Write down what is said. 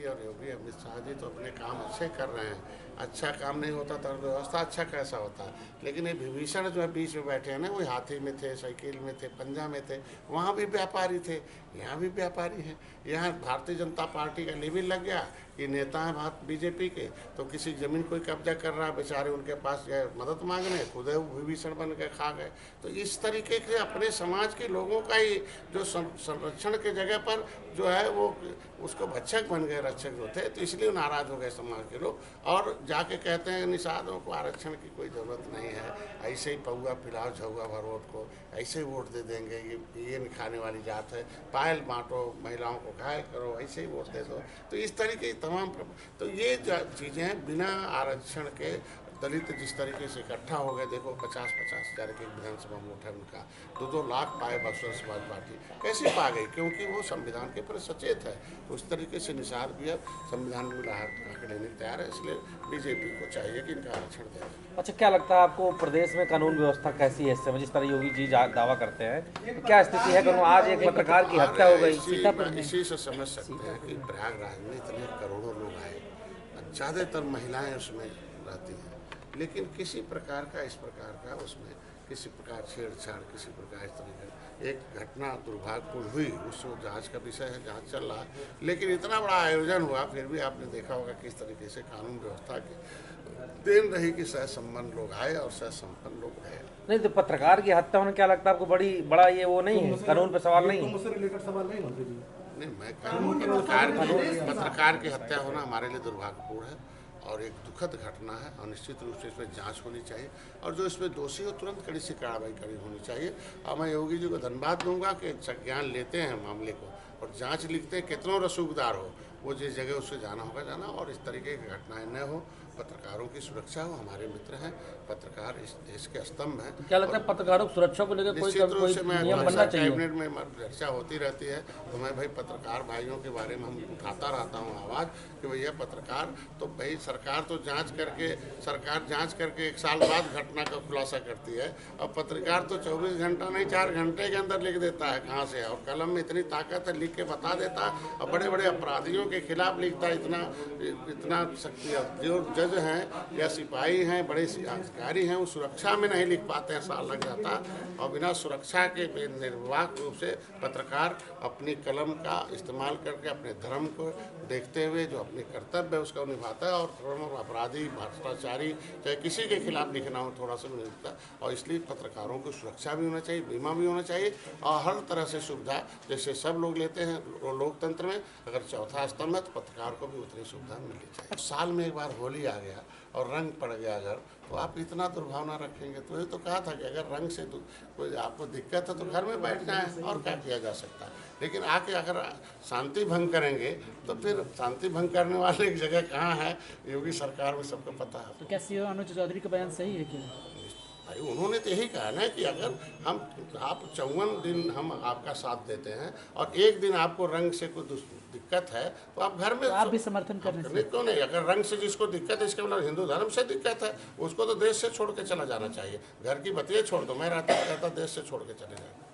और योगी अमित शाह जी तो अपने काम अच्छे कर रहे हैं। अच्छा काम नहीं होता तो व्यवस्था अच्छा कैसा होता। लेकिन ये विभीषण जो है बीच में बैठे हैं ना, वो हाथी में थे, साइकिल में थे, पंजा में थे, वहाँ भी व्यापारी थे, यहाँ भी व्यापारी हैं। यहाँ भारतीय जनता पार्टी का लेविल लग गया कि नेता हैं बात बीजेपी के, तो किसी ज़मीन कोई कब्जा कर रहा है, बेचारे उनके पास गए मदद मांगने, खुद विभीषण बन के खा गए। तो इस तरीके से अपने समाज के लोगों का ही जो संरक्षण के जगह पर जो है वो उसको भक्षक बन गए, रक्षक जो थे, तो इसलिए नाराज़ हो गए समाज के लोग और जाके कहते हैं निषादों को आरक्षण की कोई ज़रूरत नहीं है, ऐसे ही पौआ पिलाओ झौआ भर वोट को, ऐसे ही वोट दे देंगे, ये नहीं खाने वाली जात है, पायल बांटो, महिलाओं को घायल करो, ऐसे ही वोट दे दो। तो इस तरीके तमाम तो ये चीज़ें बिना आरक्षण के दलित जिस तरीके से इकट्ठा हो गए, देखो 50-50 हज़ार की विधानसभा वोट है उनका, 2-2 लाख पाए बसपा समाज पार्टी कैसे पा गई, क्योंकि वो संविधान के प्रति सचेत है। उस तरीके से निषाद भी अब संविधान में लेने के तैयार है, इसलिए बीजेपी को चाहिए कि इनका आरक्षण दें। अच्छा, क्या लगता है आपको प्रदेश में कानून व्यवस्था कैसी है इस समय, जिस तरह योगी जी दावा करते हैं, तो क्या स्थिति है? करूँ आज एक पत्रकार की हत्या हो गई सीतापुर में। इसी से समझ सकते हैं कि प्रयागराज में इतने करोड़ों लोग आए, ज़्यादातर महिलाएं उसमें रहती हैं, लेकिन किसी प्रकार का इस प्रकार का उसमें किसी प्रकार छेड़छाड़, किसी प्रकार इस तरीके एक घटना दुर्भाग्यपूर्ण हुई, उसको जांच का विषय है, जांच चल रहा है। लेकिन इतना बड़ा आयोजन हुआ, फिर भी आपने देखा होगा किस तरीके से कानून व्यवस्था की देन रही कि सह संपन्न लोग आए और सह संपन्न लोग गए। नहीं तो पत्रकार की हत्या होने क्या लगता है आपको बड़ा ये वो नहीं है, कानून पे सवाल नहीं है? मुझसे रिलेटेड सवाल नहीं मंत्री जी। नहीं, मैं पत्रकार की हत्या होना हमारे लिए दुर्भाग्यपूर्ण है और एक दुखद घटना है और निश्चित रूप से इसमें जांच होनी चाहिए और जो इसमें दोषी हो तुरंत कड़ी से कार्रवाई कड़ी होनी चाहिए। और मैं योगी जी को धन्यवाद दूंगा कि संज्ञान लेते हैं मामले को और जांच लिखते हैं, कितनों रसूखदार हो वो जिस जगह उससे जाना होगा जाना, और इस तरीके की घटनाएं न हो, पत्रकारों की सुरक्षा हो। हमारे मित्र हैं पत्रकार, इस देश के स्तंभ हैं। क्या लगता है पत्रकारों की सुरक्षा को लेकर कोई नियम बनना चाहिए? कैबिनेट में चर्चा होती रहती है, तो मैं भाई पत्रकार भाइयों के बारे में हम उठाता रहता हूँ आवाज़ कि भैया पत्रकार तो भाई सरकार तो जांच करके 1 साल बाद घटना का खुलासा करती है, और पत्रकार तो 24 घंटा नहीं 4 घंटे के अंदर लिख देता है कहाँ से, और कलम में इतनी ताकत है, लिख के बता देता है और बड़े बड़े अपराधियों के खिलाफ लिखता है। इतना शक्ति जो जज हैं या सिपाही हैं, बड़े अधिकारी हैं, वो सुरक्षा में नहीं लिख पाते हैं, साल लग जाता है। और बिना सुरक्षा के निर्वाक रूप से पत्रकार अपनी कलम का इस्तेमाल करके अपने धर्म को देखते हुए जो अपने कर्तव्य है उसका निभाता है, और अपराधी भ्रष्टाचारी चाहे किसी के खिलाफ लिखना हो थोड़ा सा भी नहीं लिखता। और इसलिए पत्रकारों को सुरक्षा भी होना चाहिए, बीमा भी होना चाहिए और हर तरह से सुविधा जैसे सब लोग लेते हैं लोकतंत्र में, अगर चौथा स्तंभ है तो पत्रकार को भी उतनी सुविधा मिलनी चाहिए। साल में एक बार होली आ गया और रंग पड़ गया अगर, तो आप इतना दुर्भावना रखेंगे? तो ये तो कहा था कि अगर रंग से कोई आपको दिक्कत है तो घर में बैठ जाएं, और क्या किया जा सकता है। लेकिन आके अगर शांति भंग करेंगे तो फिर शांति भंग करने वाले की जगह कहाँ है, योगी सरकार में सबको पता है। तो क्या सीओ अनुज चौधरी का बयान सही है क्या? भाई उन्होंने तो यही कहा ना कि अगर आप 54 दिन हम आपका साथ देते हैं और एक दिन आपको रंग से कोई दिक्कत है तो आप घर में तो आप भी समर्थन करने क्यों नहीं? अगर रंग से जिसको दिक्कत है, इसके मतलब हिंदू धर्म से दिक्कत है, उसको तो देश से छोड़ के चला जाना चाहिए। घर की बतिया छोड़ दो, मैं रहता देश से छोड़ के चले जाए।